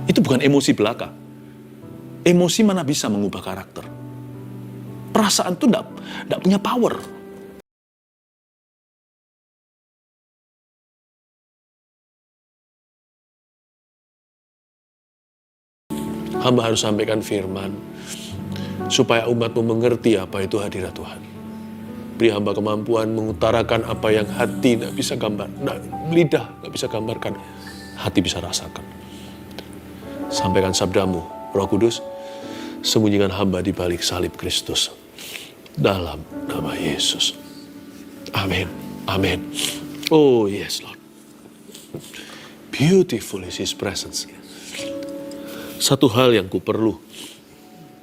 Itu bukan emosi belaka. Emosi mana bisa mengubah karakter. Perasaan itu enggak punya power. Hamba harus sampaikan firman, supaya umatmu mengerti apa itu hadirat Tuhan. Beri hamba kemampuan mengutarakan apa yang hati tidak bisa lidah tidak bisa gambarkan, hati bisa rasakan. Sampaikan sabdamu, Roh Kudus, sembunyikan hamba di balik salib Kristus. Dalam nama Yesus. Amin. Amin. Oh yes, Lord. Beautiful is His presence. Satu hal yang kuperlu,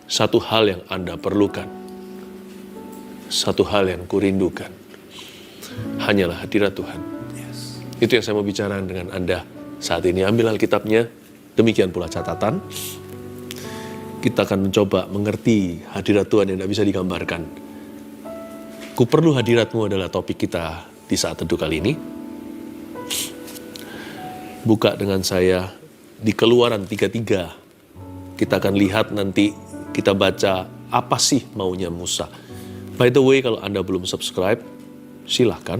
satu hal yang Anda perlukan, satu hal yang kurindukan, hanyalah hadirat Tuhan. Itu yang saya mau bicarakan dengan Anda saat ini. Ambil Alkitabnya, demikian pula catatan. Kita akan mencoba mengerti hadirat Tuhan yang tidak bisa digambarkan. Kuperlu hadiratmu adalah topik kita di saat teduh kali ini. Buka dengan saya di Keluaran 33. Kita akan lihat nanti, kita baca apa sih maunya Musa. By the way, kalau Anda belum subscribe, silahkan.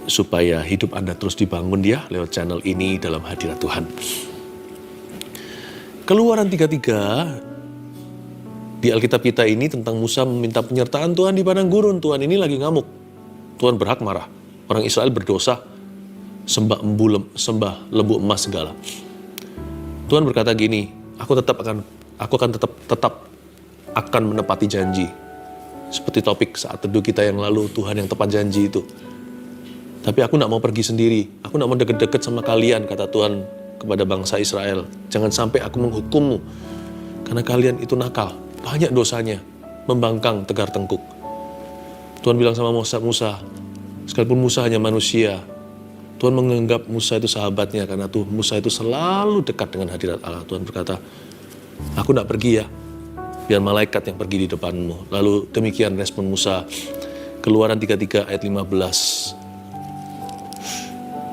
Supaya hidup Anda terus dibangun ya lewat channel ini dalam hadirat Tuhan. Keluaran 33 di Alkitab kita ini tentang Musa meminta penyertaan Tuhan di padang gurun. Tuhan ini lagi ngamuk. Tuhan berhak marah. Orang Israel berdosa, sembah lembu emas segala. Tuhan berkata gini, aku akan tetap akan menepati janji. Seperti topik saat teduh kita yang lalu, Tuhan yang tepat janji itu. Tapi aku tidak mau pergi sendiri. Aku tidak mau deket-deket sama kalian, kata Tuhan kepada bangsa Israel. Jangan sampai aku menghukummu. Karena kalian itu nakal. Banyak dosanya. Membangkang tegar tengkuk. Tuhan bilang sama Musa, sekalipun Musa hanya manusia, Tuhan menganggap Musa itu sahabatnya. Karena Musa itu selalu dekat dengan hadirat Allah. Tuhan berkata, aku tidak pergi ya. Biar malaikat yang pergi di depanmu. Lalu demikian respon Musa. Keluaran 33 ayat 15.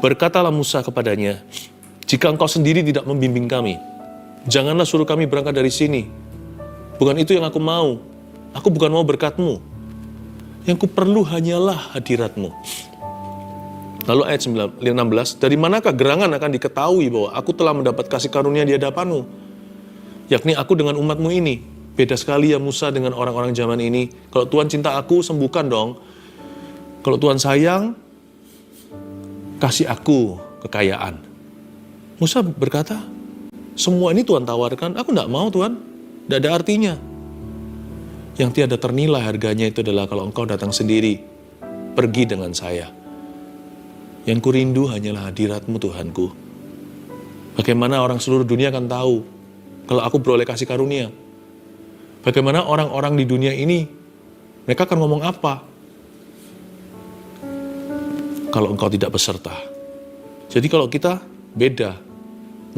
Berkatalah Musa kepadanya, jika engkau sendiri tidak membimbing kami, janganlah suruh kami berangkat dari sini. Bukan itu yang aku mau. Aku bukan mau berkat-Mu. Yang kuperlu hanyalah hadirat-Mu. Lalu ayat 16, dari manakah gerangan akan diketahui bahwa aku telah mendapat kasih karunia di hadapan-Mu? Yakni aku dengan umat-Mu ini. Beda sekali ya Musa dengan orang-orang zaman ini. Kalau Tuhan cinta aku, sembuhkan dong. Kalau Tuhan sayang, kasih aku kekayaan. Musa berkata, semua ini Tuhan tawarkan, aku tidak mau Tuhan, tidak ada artinya. Yang tiada ternilai harganya itu adalah kalau engkau datang sendiri, pergi dengan saya. Yang kurindu hanyalah hadirat-Mu Tuhanku. Bagaimana orang seluruh dunia akan tahu kalau aku beroleh kasih karunia? Bagaimana orang-orang di dunia ini, mereka akan ngomong apa? Kalau engkau tidak beserta. Jadi kalau kita beda.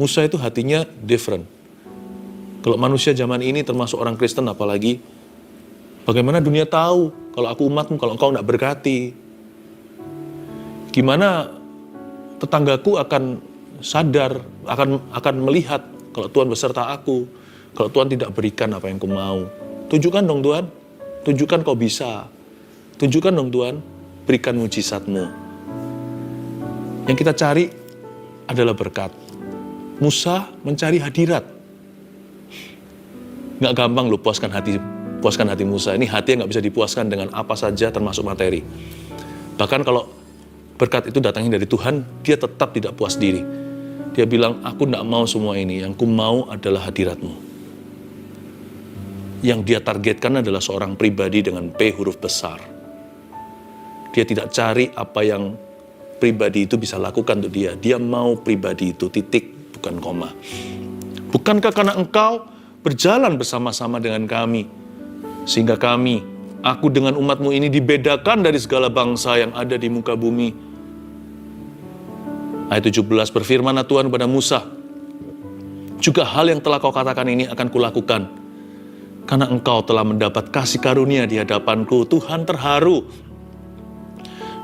Musa itu hatinya different. Kalau manusia zaman ini termasuk orang Kristen apalagi, bagaimana dunia tahu kalau aku umat-Mu, kalau engkau tidak berkati? Gimana tetanggaku akan sadar, akan melihat kalau Tuhan beserta aku, kalau Tuhan tidak berikan apa yang ku mau? Tunjukkan dong Tuhan, tunjukkan kau bisa. Tunjukkan dong Tuhan, berikan mujizat-Mu. Yang kita cari adalah berkat. Musa mencari hadirat. Nggak gampang loh puaskan hati Musa. Ini hati yang nggak bisa dipuaskan dengan apa saja termasuk materi. Bahkan kalau berkat itu datangnya dari Tuhan, dia tetap tidak puas diri. Dia bilang, aku tidak mau semua ini, yang ku mau adalah hadirat-Mu. Yang dia targetkan adalah seorang pribadi dengan P huruf besar. Dia tidak cari apa yang pribadi itu bisa lakukan untuk dia. Dia mau pribadi itu, titik, bukan koma. Bukankah karena engkau berjalan bersama-sama dengan kami, sehingga aku dengan umat-Mu ini dibedakan dari segala bangsa yang ada di muka bumi. Ayat 17, berfirmanlah Tuhan kepada Musa, juga hal yang telah kau katakan ini akan kulakukan, karena engkau telah mendapat kasih karunia di hadapanku. Tuhan terharu,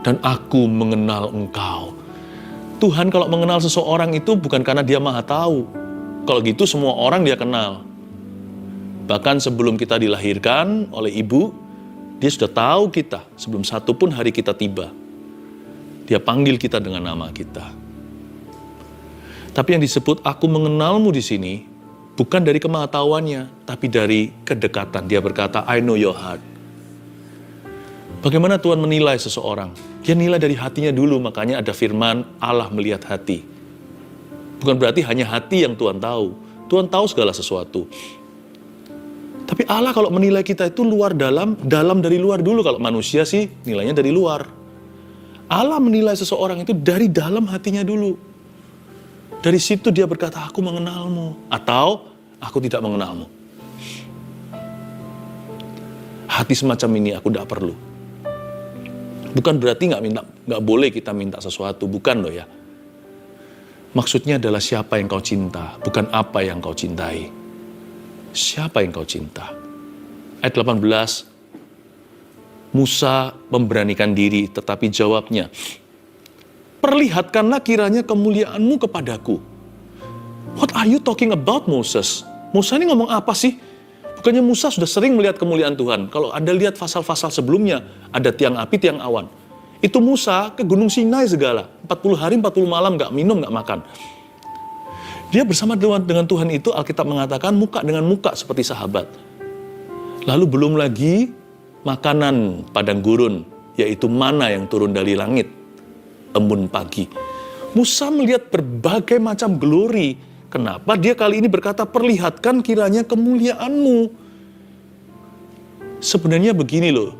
dan aku mengenal engkau. Tuhan kalau mengenal seseorang itu bukan karena dia maha tahu. Kalau gitu semua orang dia kenal. Bahkan sebelum kita dilahirkan oleh ibu, dia sudah tahu kita sebelum satu pun hari kita tiba. Dia panggil kita dengan nama kita. Tapi yang disebut aku mengenalmu di sini bukan dari kemahatauannya, tapi dari kedekatan. Dia berkata, I know your heart. Bagaimana Tuhan menilai seseorang? Dia nilai dari hatinya dulu, makanya ada firman Allah melihat hati. Bukan berarti hanya hati yang Tuhan tahu. Tuhan tahu segala sesuatu. Tapi Allah kalau menilai kita itu luar dalam, dalam dari luar dulu. Kalau manusia sih nilainya dari luar. Allah menilai seseorang itu dari dalam hatinya dulu. Dari situ dia berkata, aku mengenalmu. Atau, aku tidak mengenalmu. Hati semacam ini aku tidak perlu. Bukan berarti nggak boleh kita minta sesuatu, bukan loh ya. Maksudnya adalah siapa yang kau cinta, bukan apa yang kau cintai. Siapa yang kau cinta? Ayat 18, Musa memberanikan diri, tetapi jawabnya, perlihatkanlah kiranya kemuliaanmu kepadaku. What are you talking about, Moses? Musa ini ngomong apa sih? Bukannya Musa sudah sering melihat kemuliaan Tuhan. Kalau Anda lihat pasal-pasal sebelumnya, ada tiang api, tiang awan. Itu Musa ke Gunung Sinai segala. 40 hari, 40 malam, gak minum, gak makan. Dia bersama dengan Tuhan itu, Alkitab mengatakan muka dengan muka seperti sahabat. Lalu belum lagi makanan padang gurun, yaitu mana yang turun dari langit, embun pagi. Musa melihat berbagai macam glory. Kenapa dia kali ini berkata, perlihatkan kiranya kemuliaanmu. Sebenarnya begini loh,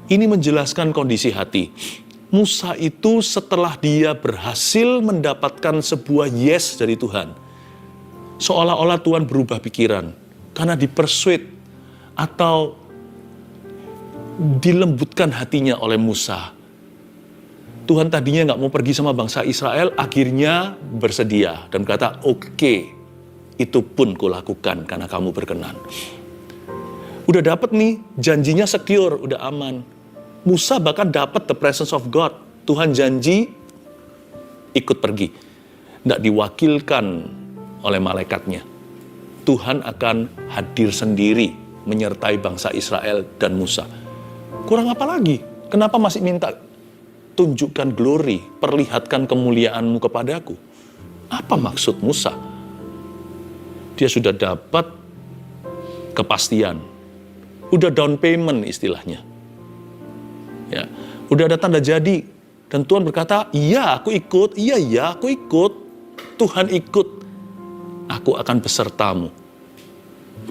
ini menjelaskan kondisi hati. Musa itu setelah dia berhasil mendapatkan sebuah yes dari Tuhan, seolah-olah Tuhan berubah pikiran, karena dipersuade atau dilembutkan hatinya oleh Musa. Tuhan tadinya nggak mau pergi sama bangsa Israel, akhirnya bersedia dan berkata, oke, itu pun kulakukan karena kamu berkenan. Udah dapat nih, janjinya secure, udah aman. Musa bahkan dapat the presence of God. Tuhan janji ikut pergi. Nggak diwakilkan oleh malaikatnya. Tuhan akan hadir sendiri menyertai bangsa Israel dan Musa. Kurang apa lagi? Kenapa masih minta tunjukkan glory, perlihatkan kemuliaanmu kepadaku? Apa maksud Musa? Dia sudah dapat kepastian. Udah down payment istilahnya. Ya, udah ada tanda jadi. Dan Tuhan berkata, iya aku ikut, iya aku ikut. Tuhan ikut. Aku akan besertamu.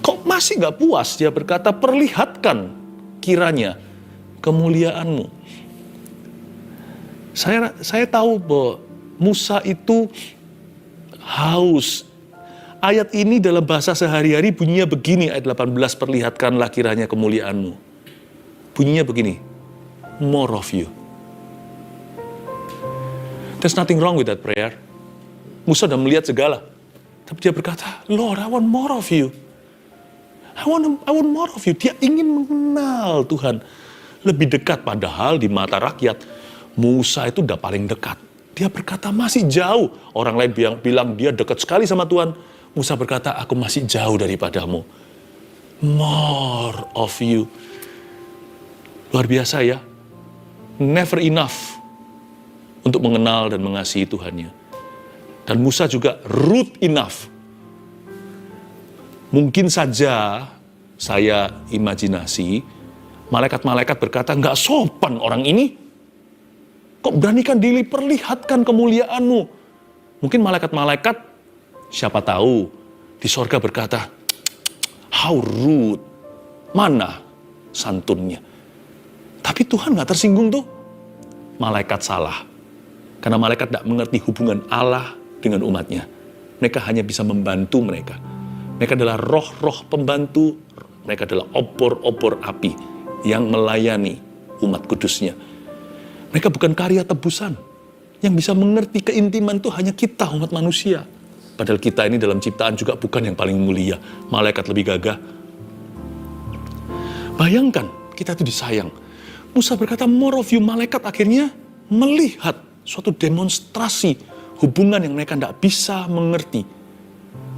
Kok masih gak puas? Dia berkata, perlihatkan kiranya kemuliaanmu. Saya tahu bahwa Musa itu haus. Ayat ini dalam bahasa sehari-hari bunyinya begini, ayat 18, perlihatkanlah kiranya kemuliaanmu. Bunyinya begini, more of you. There's nothing wrong with that prayer. Musa sudah melihat segala. Tapi dia berkata, Lord, I want more of you. I want more of you. Dia ingin mengenal Tuhan lebih dekat, padahal di mata rakyat Musa itu udah paling dekat. Dia berkata masih jauh. Orang lain bilang dia dekat sekali sama Tuhan. Musa berkata, aku masih jauh daripadamu. More of you. Luar biasa ya. Never enough untuk mengenal dan mengasihi Tuhannya. Dan Musa juga rude enough. Mungkin saja saya imajinasi, malaikat-malaikat berkata, nggak sopan orang ini. Kok beranikan diri perlihatkan kemuliaanmu? Mungkin malaikat-malaikat, siapa tahu, di sorga berkata, how rude, mana santunnya. Tapi Tuhan gak tersinggung tuh. Malaikat salah. Karena malaikat tidak mengerti hubungan Allah dengan umatnya. Mereka hanya bisa membantu mereka. Mereka adalah roh-roh pembantu. Mereka adalah obor-obor api yang melayani umat kudusnya. Mereka bukan karya tebusan. Yang bisa mengerti keintiman itu hanya kita, umat manusia. Padahal kita ini dalam ciptaan juga bukan yang paling mulia. Malaikat lebih gagah. Bayangkan, kita itu disayang. Musa berkata, more of you. Malaikat akhirnya melihat suatu demonstrasi hubungan yang mereka tidak bisa mengerti.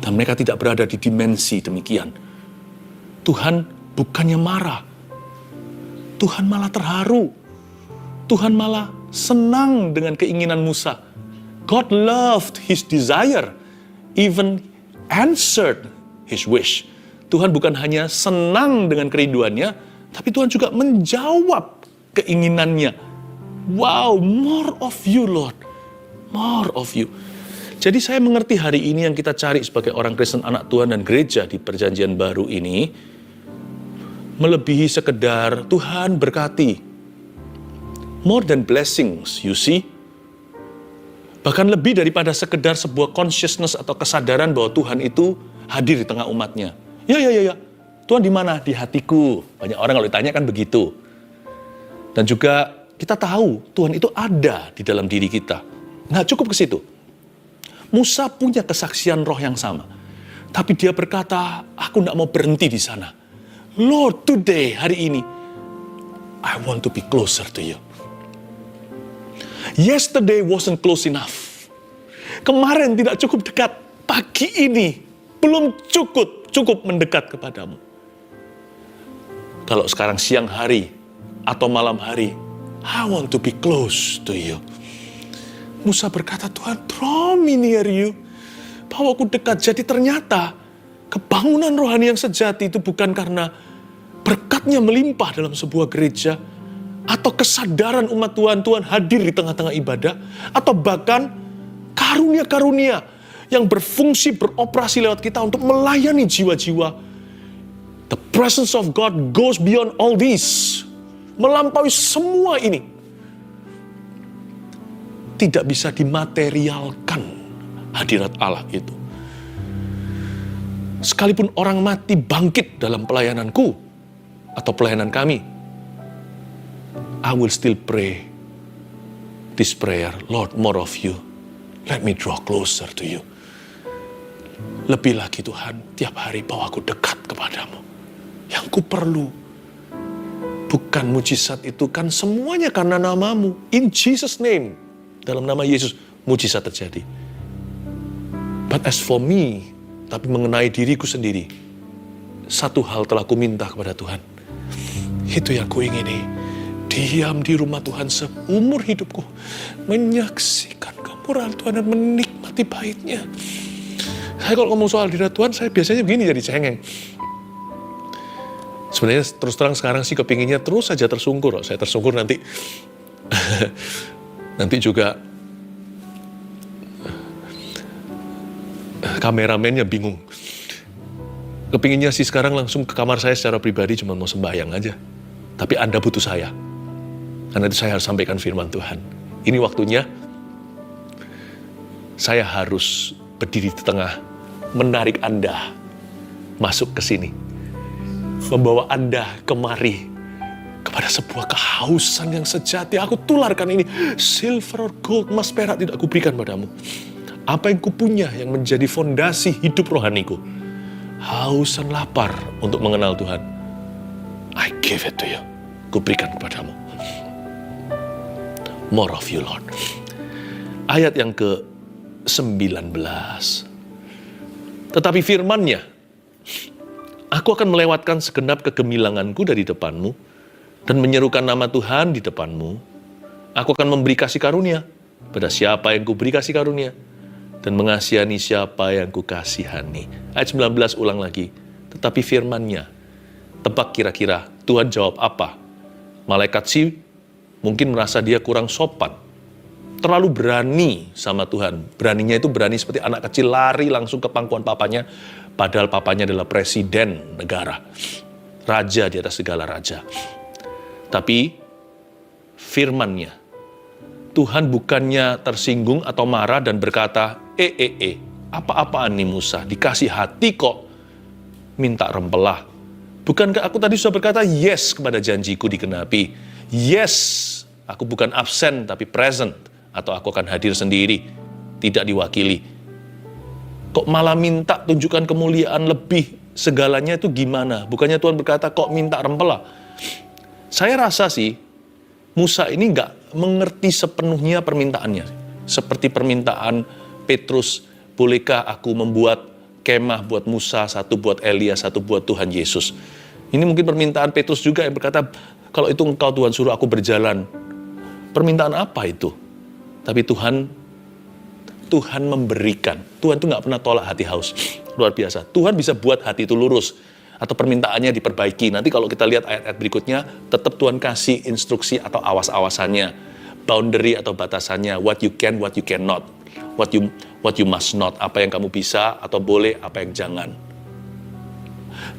Dan mereka tidak berada di dimensi demikian. Tuhan bukannya marah. Tuhan malah terharu. Tuhan malah senang dengan keinginan Musa. God loved his desire, even answered his wish. Tuhan bukan hanya senang dengan kerinduannya, tapi Tuhan juga menjawab keinginannya. Wow, more of you, Lord. More of you. Jadi saya mengerti hari ini yang kita cari sebagai orang Kristen, anak Tuhan dan gereja di perjanjian baru ini, melebihi sekedar Tuhan berkati. More than blessings, you see. Bahkan lebih daripada sekedar sebuah consciousness atau kesadaran bahwa Tuhan itu hadir di tengah umatnya. Ya. Tuhan di mana? Di hatiku. Banyak orang kalau ditanya kan begitu. Dan juga kita tahu Tuhan itu ada di dalam diri kita. Nggak cukup ke situ. Musa punya kesaksian roh yang sama. Tapi dia berkata, aku nggak mau berhenti di sana. Lord, today, hari ini, I want to be closer to you. Yesterday wasn't close enough. Kemarin tidak cukup dekat. Pagi ini belum cukup mendekat kepadamu. Kalau sekarang siang hari atau malam hari, I want to be close to you. Musa berkata, Tuhan, draw me near you. Bawa aku dekat. Jadi ternyata kebangunan rohani yang sejati itu bukan karena berkatnya melimpah dalam sebuah gereja, atau kesadaran umat Tuhan hadir di tengah-tengah ibadah, atau bahkan karunia-karunia yang berfungsi beroperasi lewat kita untuk melayani jiwa-jiwa. The presence of God goes beyond all this. Melampaui semua ini. Tidak bisa dimaterialkan hadirat Allah itu. Sekalipun orang mati bangkit dalam pelayananku atau pelayanan kami, I will still pray this prayer, Lord, more of you. Let me draw closer to you. Lebih lagi Tuhan, tiap hari bawa aku dekat kepadamu. Yang ku perlu bukan mujizat itu, kan semuanya karena namamu. In Jesus' name, dalam nama Yesus, mujizat terjadi. But as for me, tapi mengenai diriku sendiri, satu hal telah ku minta kepada Tuhan. Itu yang ku ingini. Diam di rumah Tuhan seumur hidupku. Menyaksikan kemurahan Tuhan dan menikmati baiknya. Saya kalau ngomong soal hadirat Tuhan, saya biasanya begini jadi cengeng. Sebenarnya terus terang sekarang sih kepinginnya terus saja tersungkur. Saya tersungkur nanti juga kameramennya bingung. Kepinginnya sih sekarang langsung ke kamar saya secara pribadi cuma mau sembahyang aja. Tapi Anda butuh saya. Karena itu saya harus sampaikan firman Tuhan. Ini waktunya saya harus berdiri di tengah, menarik Anda masuk ke sini. Membawa Anda kemari kepada sebuah kehausan yang sejati. Aku tularkan ini. Silver or gold, emas perak tidak kuberikan padamu. Apa yang kupunya yang menjadi fondasi hidup rohaniku. Haus dan lapar untuk mengenal Tuhan. I give it to you. Kuberikan kepadamu. More of you, Lord. Ayat yang ke-19. Tetapi firman-Nya, aku akan melewatkan segenap kegemilanganku dari depanmu dan menyerukan nama Tuhan di depanmu. Aku akan memberi kasih karunia pada siapa yang kuberi kasih karunia dan mengasihani siapa yang kukasihani. Ayat 19 ulang lagi. Tetapi firman-Nya, tebak kira-kira Tuhan jawab apa? Malaikat sih mungkin merasa dia kurang sopan. Terlalu berani sama Tuhan. Beraninya itu berani seperti anak kecil lari langsung ke pangkuan papanya. Padahal papanya adalah presiden negara. Raja di atas segala raja. Tapi firman-Nya, Tuhan bukannya tersinggung atau marah dan berkata, apa-apaan nih Musa? Dikasih hati kok minta rempelah. Bukankah aku tadi sudah berkata yes kepada janjiku digenapi? Yes, aku bukan absen tapi present. Atau aku akan hadir sendiri, tidak diwakili. Kok malah minta tunjukkan kemuliaan lebih, segalanya itu gimana? Bukannya Tuhan berkata kok minta rempela? Saya rasa sih, Musa ini nggak mengerti sepenuhnya permintaannya. Seperti permintaan Petrus, bolehkah aku membuat kemah buat Musa, satu buat Elia, satu buat Tuhan Yesus. Ini mungkin permintaan Petrus juga yang berkata, kalau itu engkau Tuhan suruh aku berjalan. Permintaan apa itu? Tapi Tuhan memberikan. Tuhan itu nggak pernah tolak hati haus. Luar biasa. Tuhan bisa buat hati itu lurus. Atau permintaannya diperbaiki. Nanti kalau kita lihat ayat-ayat berikutnya, tetap Tuhan kasih instruksi atau awas-awasannya. Boundary atau batasannya. What you can, what you cannot. What you must not. Apa yang kamu bisa atau boleh, apa yang jangan.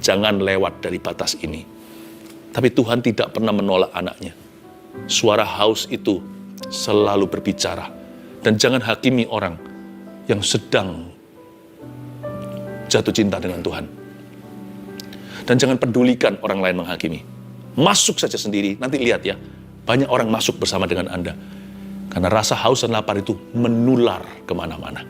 Jangan lewat dari batas ini. Tapi Tuhan tidak pernah menolak anaknya. Suara haus itu selalu berbicara. Dan jangan hakimi orang yang sedang jatuh cinta dengan Tuhan. Dan jangan pedulikan orang lain menghakimi. Masuk saja sendiri, nanti lihat ya. Banyak orang masuk bersama dengan Anda. Karena rasa haus dan lapar itu menular kemana-mana.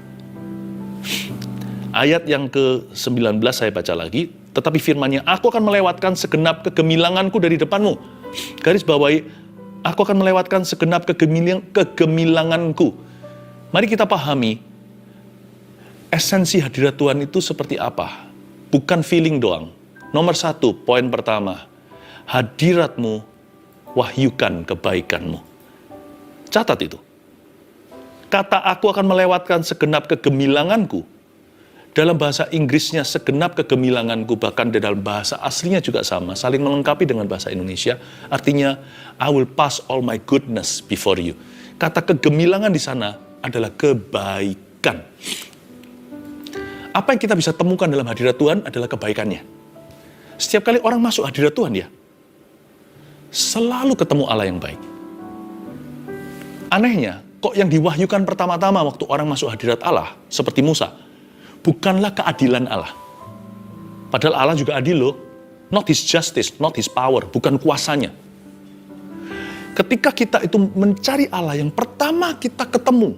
Ayat yang ke-19 saya baca lagi. Tetapi firman-Nya, aku akan melewatkan segenap kegemilanganku dari depanmu. Garis bawahi, aku akan melewatkan segenap kegemilanganku. Mari kita pahami, esensi hadirat Tuhan itu seperti apa? Bukan feeling doang. Nomor 1, poin pertama, hadiratmu wahyukan kebaikanmu. Catat itu. Kata aku akan melewatkan segenap kegemilanganku. Dalam bahasa Inggrisnya segenap kegemilanganku, bahkan di dalam bahasa aslinya juga sama, saling melengkapi dengan bahasa Indonesia. Artinya, I will pass all my goodness before you. Kata kegemilangan di sana adalah kebaikan. Apa yang kita bisa temukan dalam hadirat Tuhan adalah kebaikannya. Setiap kali orang masuk hadirat Tuhan ya, selalu ketemu Allah yang baik. Anehnya, kok yang diwahyukan pertama-tama waktu orang masuk hadirat Allah, seperti Musa, bukanlah keadilan Allah. Padahal Allah juga adil loh. Not his justice, not his power, bukan kuasanya. Ketika kita itu mencari Allah, yang pertama kita ketemu,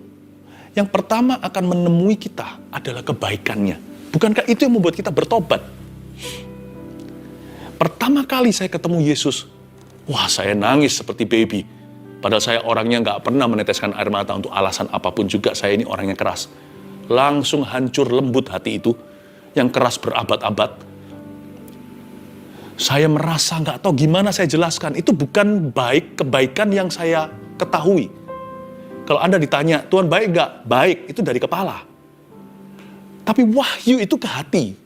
yang pertama akan menemui kita adalah kebaikannya. Bukankah itu yang membuat kita bertobat? Pertama kali saya ketemu Yesus, wah saya nangis seperti baby. Padahal saya orangnya nggak pernah meneteskan air mata untuk alasan apapun juga, saya ini orangnya keras. Langsung hancur lembut hati itu, yang keras berabad-abad. Saya merasa nggak tahu gimana saya jelaskan, itu bukan kebaikan yang saya ketahui. Kalau Anda ditanya, Tuhan baik nggak? Baik, itu dari kepala. Tapi wahyu itu ke hati,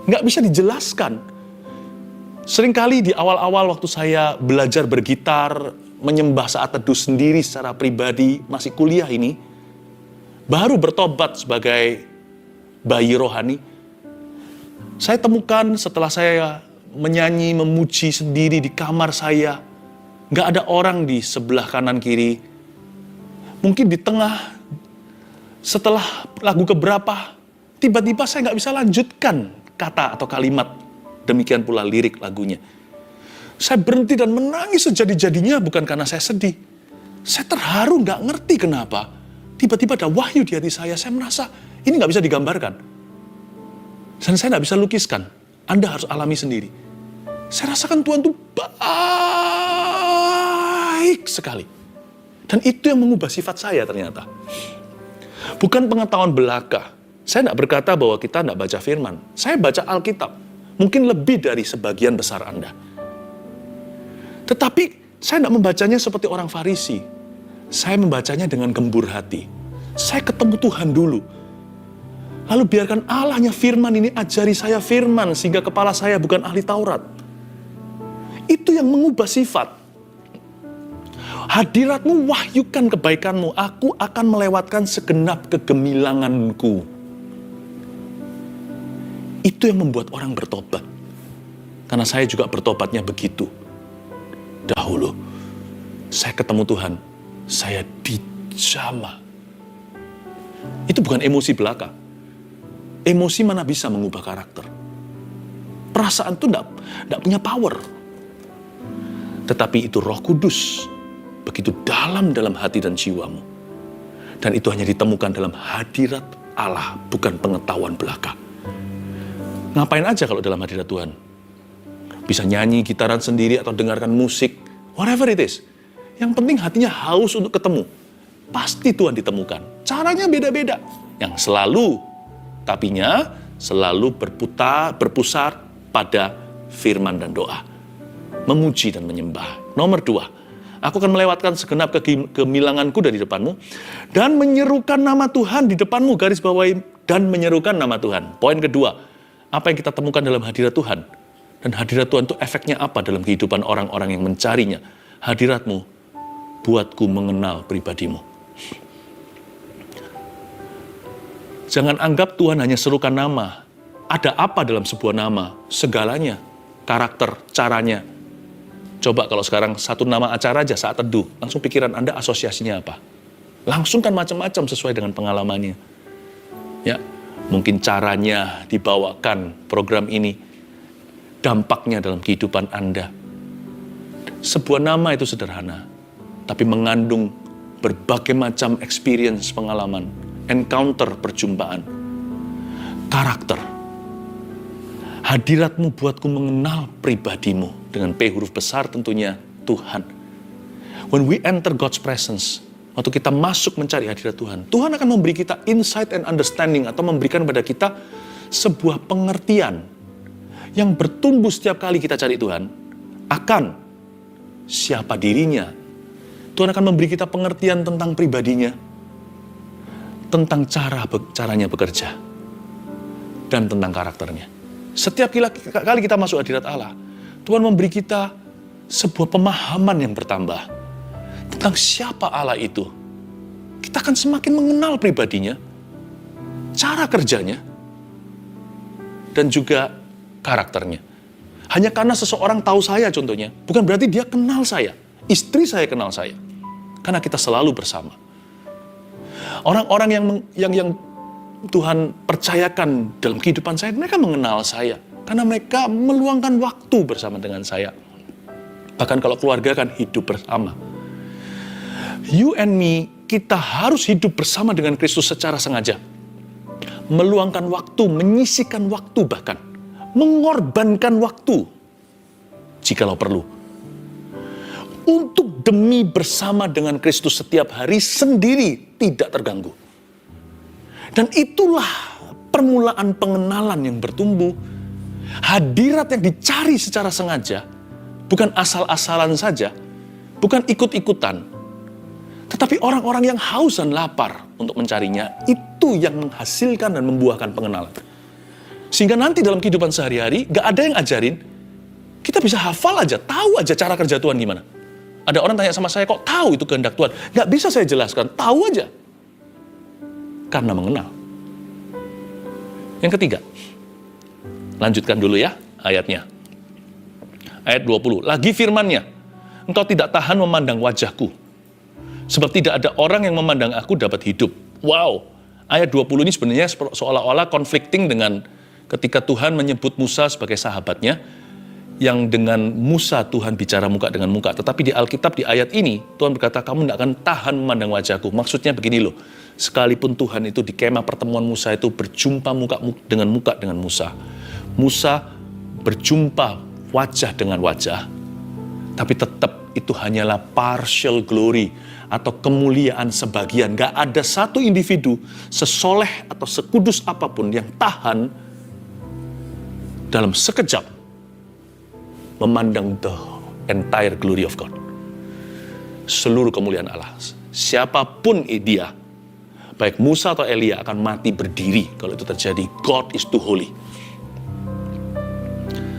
nggak bisa dijelaskan. Seringkali di awal-awal waktu saya belajar bergitar, menyembah saat teduh sendiri secara pribadi, masih kuliah ini, baru bertobat sebagai bayi rohani, saya temukan setelah saya menyanyi, memuji sendiri di kamar saya, nggak ada orang di sebelah kanan kiri. Mungkin di tengah, setelah lagu keberapa, tiba-tiba saya nggak bisa lanjutkan kata atau kalimat. Demikian pula lirik lagunya. Saya berhenti dan menangis sejadi-jadinya, bukan karena saya sedih. Saya terharu, nggak ngerti kenapa. Tiba-tiba ada wahyu di hati saya merasa ini nggak bisa digambarkan. Dan saya nggak bisa lukiskan. Anda harus alami sendiri. Saya rasakan Tuhan itu baik sekali. Dan itu yang mengubah sifat saya ternyata. Bukan pengetahuan belaka. Saya nggak berkata bahwa kita nggak baca firman. Saya baca Alkitab. Mungkin lebih dari sebagian besar Anda. Tetapi saya tidak membacanya seperti orang Farisi. Saya membacanya dengan gembur hati. Saya ketemu Tuhan dulu. Lalu biarkan Allahnya firman ini ajari saya firman, sehingga kepala saya bukan ahli Taurat. Itu yang mengubah sifat. Hadiratmu wahyukan kebaikanmu. Aku akan melewatkan segenap kegemilanganku. Itu yang membuat orang bertobat. Karena saya juga bertobatnya begitu. Dahulu, saya ketemu Tuhan, saya dijamah. Itu bukan emosi belaka. Emosi mana bisa mengubah karakter. Perasaan itu tidak punya power. Tetapi itu Roh Kudus, begitu dalam hati dan jiwamu. Dan itu hanya ditemukan dalam hadirat Allah, bukan pengetahuan belaka. Ngapain aja kalau dalam hadirat Tuhan? Bisa nyanyi, gitaran sendiri, atau dengarkan musik. Whatever it is. Yang penting hatinya haus untuk ketemu. Pasti Tuhan ditemukan. Caranya beda-beda. Yang selalu berpusat pada firman dan doa. Memuji dan menyembah. Nomor 2, aku akan melewatkan segenap kegemilanganku dari depanmu dan menyerukan nama Tuhan di depanmu, garis bawahi, dan menyerukan nama Tuhan. Poin kedua, apa yang kita temukan dalam hadirat Tuhan? Dan hadirat Tuhan itu efeknya apa dalam kehidupan orang-orang yang mencarinya? Hadiratmu buatku mengenal pribadimu. Jangan anggap Tuhan hanya serukan nama. Ada apa dalam sebuah nama? Segalanya, karakter, caranya. Coba kalau sekarang satu nama acara aja saat teduh, langsung pikiran Anda asosiasinya apa? Langsung kan macam-macam sesuai dengan pengalamannya. Ya, mungkin caranya dibawakan program ini, dampaknya dalam kehidupan Anda. Sebuah nama itu sederhana, tapi mengandung berbagai macam experience, pengalaman, encounter, perjumpaan, karakter. Hadiratmu buatku mengenal pribadimu, dengan P huruf besar tentunya Tuhan. When we enter God's presence, waktu kita masuk mencari hadirat Tuhan, Tuhan akan memberi kita insight and understanding, atau memberikan kepada kita sebuah pengertian yang bertumbuh setiap kali kita cari Tuhan akan siapa dirinya. Tuhan akan memberi kita pengertian tentang pribadinya, tentang caranya bekerja, dan tentang karakternya. Setiap kali kita masuk hadirat Allah, Tuhan memberi kita sebuah pemahaman yang bertambah tentang siapa Allah itu. Kita akan semakin mengenal pribadinya, cara kerjanya, dan juga karakternya. Hanya karena seseorang tahu saya contohnya, bukan berarti dia kenal saya. Istri saya kenal saya. Karena kita selalu bersama. Orang-orang yang Tuhan percayakan dalam kehidupan saya, mereka mengenal saya. Karena mereka meluangkan waktu bersama dengan saya. Bahkan kalau keluarga kan hidup bersama. You and me, kita harus hidup bersama dengan Kristus secara sengaja. Meluangkan waktu, menyisihkan waktu bahkan. Mengorbankan waktu, jikalau perlu. Untuk demi bersama dengan Kristus setiap hari sendiri, tidak terganggu. Dan itulah permulaan pengenalan yang bertumbuh. Hadirat yang dicari secara sengaja, bukan asal-asalan saja, bukan ikut-ikutan, tetapi orang-orang yang haus dan lapar untuk mencarinya, itu yang menghasilkan dan membuahkan pengenalan. Sehingga nanti dalam kehidupan sehari-hari, gak ada yang ajarin, kita bisa hafal aja, tahu aja cara kerja Tuhan gimana. Ada orang tanya sama saya, kok tahu itu kehendak Tuhan? Gak bisa saya jelaskan, tahu aja. Karena mengenal. Yang ketiga, lanjutkan dulu ya ayatnya. Ayat 20, lagi firman-Nya, engkau tidak tahan memandang wajahku, sebab tidak ada orang yang memandang aku dapat hidup. Wow, ayat 20 ini sebenarnya seolah-olah conflicting dengan ketika Tuhan menyebut Musa sebagai sahabatnya, yang dengan Musa Tuhan bicara muka dengan muka. Tetapi di Alkitab di ayat ini, Tuhan berkata, kamu tidak akan tahan memandang wajahku. Maksudnya begini loh, sekalipun Tuhan itu di kemah pertemuan Musa itu berjumpa muka dengan Musa. Musa berjumpa wajah dengan wajah, tapi tetap itu hanyalah partial glory atau kemuliaan sebagian. Gak ada satu individu sesoleh atau sekudus apapun yang tahan dalam sekejap memandang the entire glory of God. Seluruh kemuliaan Allah. Siapapun dia, baik Musa atau Elia akan mati berdiri kalau itu terjadi. God is too holy.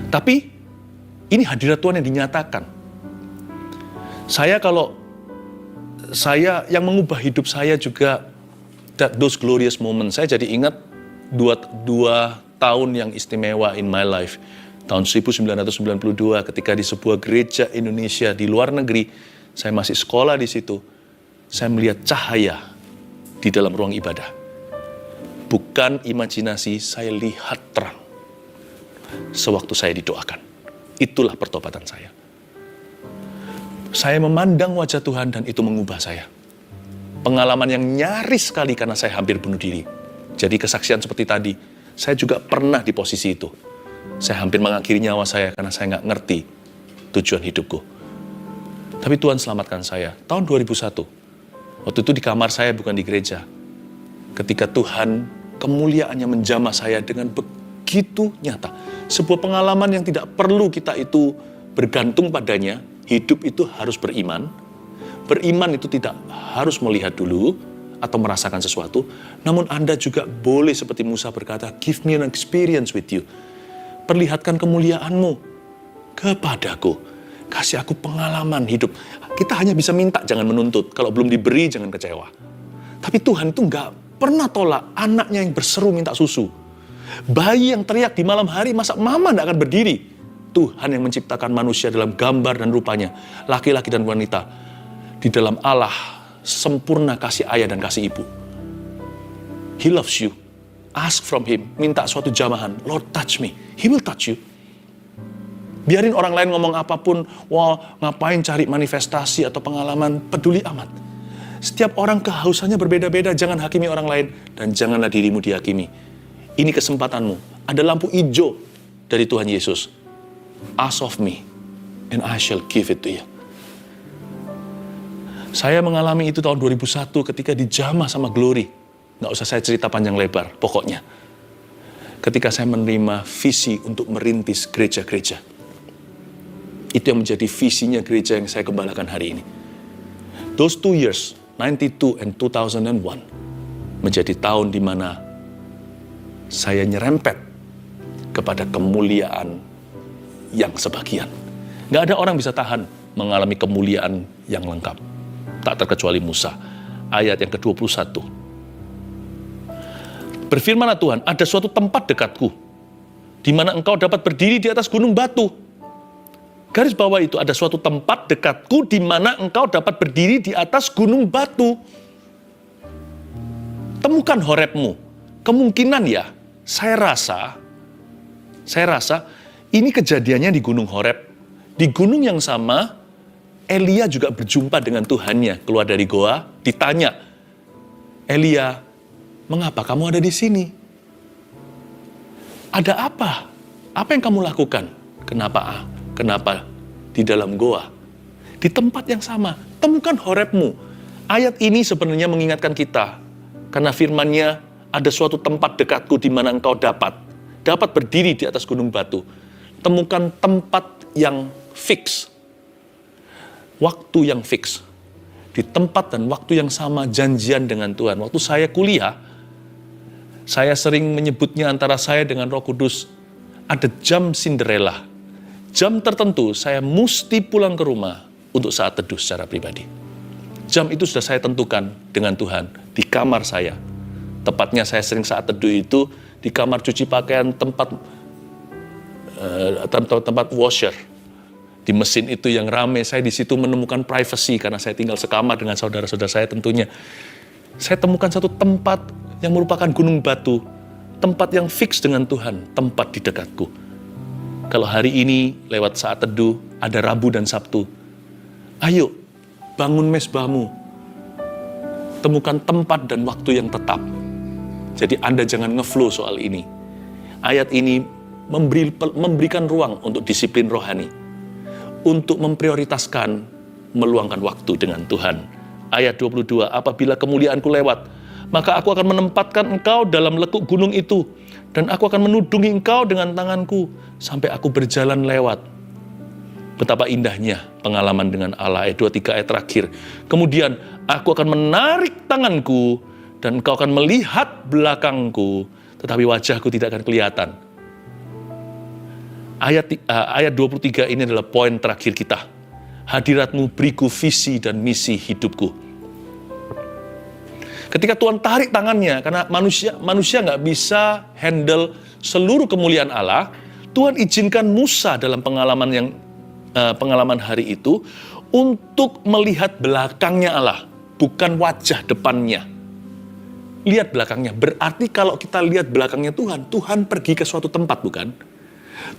Tapi ini hadirat Tuhan yang dinyatakan. Saya yang mengubah hidup saya juga, those glorious moments. Saya jadi ingat dua tahun yang istimewa in my life. Tahun 1992 ketika di sebuah gereja Indonesia di luar negeri, saya masih sekolah di situ. Saya melihat cahaya di dalam ruang ibadah. Bukan imajinasi, saya lihat terang. Sewaktu saya didoakan. Itulah pertobatan saya. Saya memandang wajah Tuhan dan itu mengubah saya. Pengalaman yang nyaris sekali karena saya hampir bunuh diri. Jadi kesaksian seperti tadi, saya juga pernah di posisi itu. Saya hampir mengakhiri nyawa saya karena saya nggak ngerti tujuan hidupku. Tapi Tuhan selamatkan saya. Tahun 2001. Waktu itu di kamar saya, bukan di gereja. Ketika Tuhan kemuliaannya menjamah saya dengan begitu nyata. Sebuah pengalaman yang tidak perlu kita itu bergantung padanya. Hidup itu harus beriman. Beriman itu tidak harus melihat dulu atau merasakan sesuatu. Namun Anda juga boleh seperti Musa berkata, give me an experience with you. Perlihatkan kemuliaanmu kepadaku. Kasih aku pengalaman hidup. Kita hanya bisa minta, jangan menuntut. Kalau belum diberi, jangan kecewa. Tapi Tuhan itu nggak pernah tolak anaknya yang berseru minta susu. Bayi yang teriak di malam hari, masa mama nggak akan berdiri? Tuhan yang menciptakan manusia dalam gambar dan rupanya. Laki-laki dan wanita. Di dalam Allah sempurna kasih ayah dan kasih ibu. He loves you. Ask from Him. Minta suatu jamahan. Lord, touch me. He will touch you. Biarin orang lain ngomong apapun. Wah, ngapain cari manifestasi atau pengalaman. Peduli amat. Setiap orang kehausannya berbeda-beda. Jangan hakimi orang lain. Dan janganlah dirimu dihakimi. Ini kesempatanmu. Ada lampu hijau dari Tuhan Yesus. Ask of me. And I shall give it to you. Saya mengalami itu tahun 2001 ketika dijamah sama Glory. Nggak usah saya cerita panjang lebar, pokoknya. Ketika saya menerima visi untuk merintis gereja-gereja. Itu yang menjadi visinya gereja yang saya gembalakan hari ini. Those 2 years, 92 and 2001, menjadi tahun di mana saya nyerempet kepada kemuliaan yang sebagian. Nggak ada orang bisa tahan mengalami kemuliaan yang lengkap. Tak terkecuali Musa. Ayat yang ke-21. Berfirmanlah Tuhan, ada suatu tempat dekatku, di mana engkau dapat berdiri di atas gunung batu. Garis bawah itu, ada suatu tempat dekatku, di mana engkau dapat berdiri di atas gunung batu. Temukan Horebmu. Kemungkinan ya, saya rasa ini kejadiannya di gunung Horeb. Di gunung yang sama, Elia juga berjumpa dengan Tuhannya, keluar dari goa, ditanya, Elia, mengapa kamu ada di sini? Ada apa? Apa yang kamu lakukan? Kenapa di dalam goa? Di tempat yang sama, temukan Horebmu. Ayat ini sebenarnya mengingatkan kita, karena firman-Nya, ada suatu tempat dekatku di mana engkau dapat berdiri di atas gunung batu. Temukan tempat yang fix. Waktu yang fix. Di tempat dan waktu yang sama janjian dengan Tuhan. Waktu saya kuliah, saya sering menyebutnya antara saya dengan Roh Kudus, ada jam Cinderella. Jam tertentu saya mesti pulang ke rumah untuk saat teduh secara pribadi. Jam itu sudah saya tentukan dengan Tuhan di kamar saya. Tepatnya saya sering saat teduh itu di kamar cuci pakaian, tempat washer. Di mesin itu yang ramai, saya di situ menemukan privacy karena saya tinggal sekamar dengan saudara-saudara saya tentunya. Saya temukan satu tempat yang merupakan gunung batu, tempat yang fix dengan Tuhan, tempat di dekatku. Kalau hari ini lewat saat teduh, ada Rabu dan Sabtu, ayo bangun mesbahmu, temukan tempat dan waktu yang tetap. Jadi Anda jangan ngeflow soal ini. Ayat ini memberikan ruang untuk disiplin rohani. Untuk memprioritaskan, meluangkan waktu dengan Tuhan. Ayat 22, apabila kemuliaanku lewat, maka aku akan menempatkan engkau dalam lekuk gunung itu, dan aku akan menudungi engkau dengan tanganku, sampai aku berjalan lewat. Betapa indahnya pengalaman dengan Allah. Ayat 23, ayat terakhir. Kemudian, aku akan menarik tanganku, dan engkau akan melihat belakangku, tetapi wajahku tidak akan kelihatan. Ayat 23 ini adalah poin terakhir kita. Hadiratmu beriku visi dan misi hidupku. Ketika Tuhan tarik tangannya, karena manusia nggak bisa handle seluruh kemuliaan Allah, Tuhan izinkan Musa dalam pengalaman hari itu untuk melihat belakangnya Allah, bukan wajah depannya. Lihat belakangnya, berarti kalau kita lihat belakangnya Tuhan, Tuhan pergi ke suatu tempat, bukan?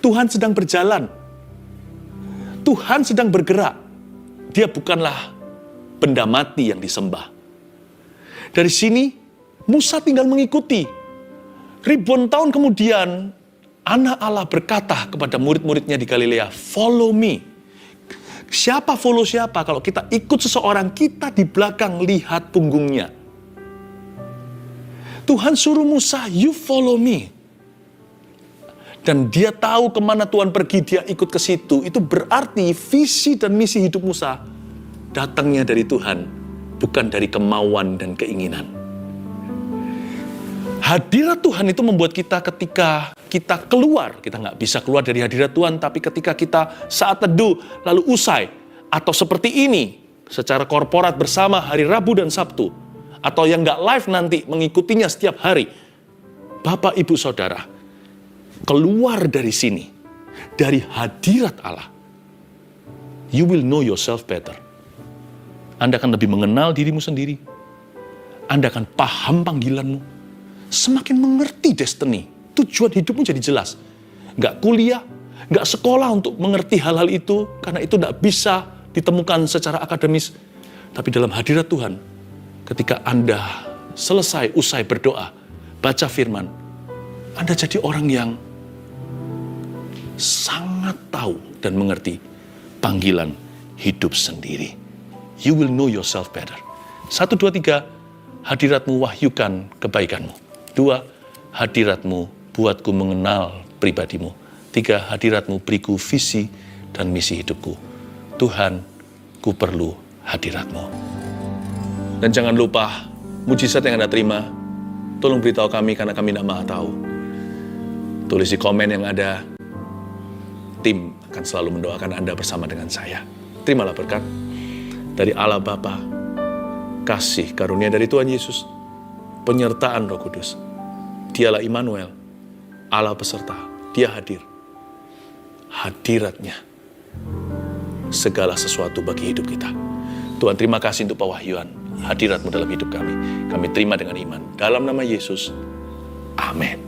Tuhan sedang berjalan. Tuhan sedang bergerak. Dia bukanlah benda mati yang disembah. Dari sini, Musa tinggal mengikuti. Ribuan tahun kemudian, Anak Allah berkata kepada murid-muridnya di Galilea, follow me. Siapa follow siapa? Kalau kita ikut seseorang, kita di belakang lihat punggungnya. Tuhan suruh Musa, you follow me. Dan dia tahu kemana Tuhan pergi, dia ikut ke situ. Itu berarti visi dan misi hidup Musa datangnya dari Tuhan, bukan dari kemauan dan keinginan. Hadirat Tuhan itu membuat kita ketika kita keluar, kita nggak bisa keluar dari hadirat Tuhan, tapi ketika kita saat teduh, lalu usai, atau seperti ini, secara korporat bersama hari Rabu dan Sabtu, atau yang nggak live nanti mengikutinya setiap hari, Bapak, Ibu, Saudara, keluar dari sini, dari hadirat Allah, you will know yourself better. Anda akan lebih mengenal dirimu sendiri, Anda akan paham panggilanmu, semakin mengerti destiny, tujuan hidupmu jadi jelas. Nggak kuliah, nggak sekolah untuk mengerti hal-hal itu, karena itu nggak bisa ditemukan secara akademis. Tapi dalam hadirat Tuhan, ketika Anda selesai, usai berdoa, baca firman, Anda jadi orang yang sangat tahu dan mengerti panggilan hidup sendiri. You will know yourself better. 1, 2, 3, hadiratmu wahyukan kebaikanmu. 2, hadiratmu buatku mengenal pribadimu. 3, hadiratmu beriku visi dan misi hidupku. Tuhan, ku perlu hadiratmu. Dan jangan lupa, mujizat yang Anda terima, tolong beritahu kami karena kami tidak maha tahu. Tulis di komen yang ada, tim akan selalu mendoakan Anda bersama dengan saya. Terimalah berkat dari Allah Bapa, kasih karunia dari Tuhan Yesus, penyertaan Roh Kudus. Dialah Immanuel, Allah beserta, Dia hadir. Hadiratnya segala sesuatu bagi hidup kita. Tuhan, terima kasih untuk pewahyuan hadirat-Mu dalam hidup kami. Kami terima dengan iman. Dalam nama Yesus, amin.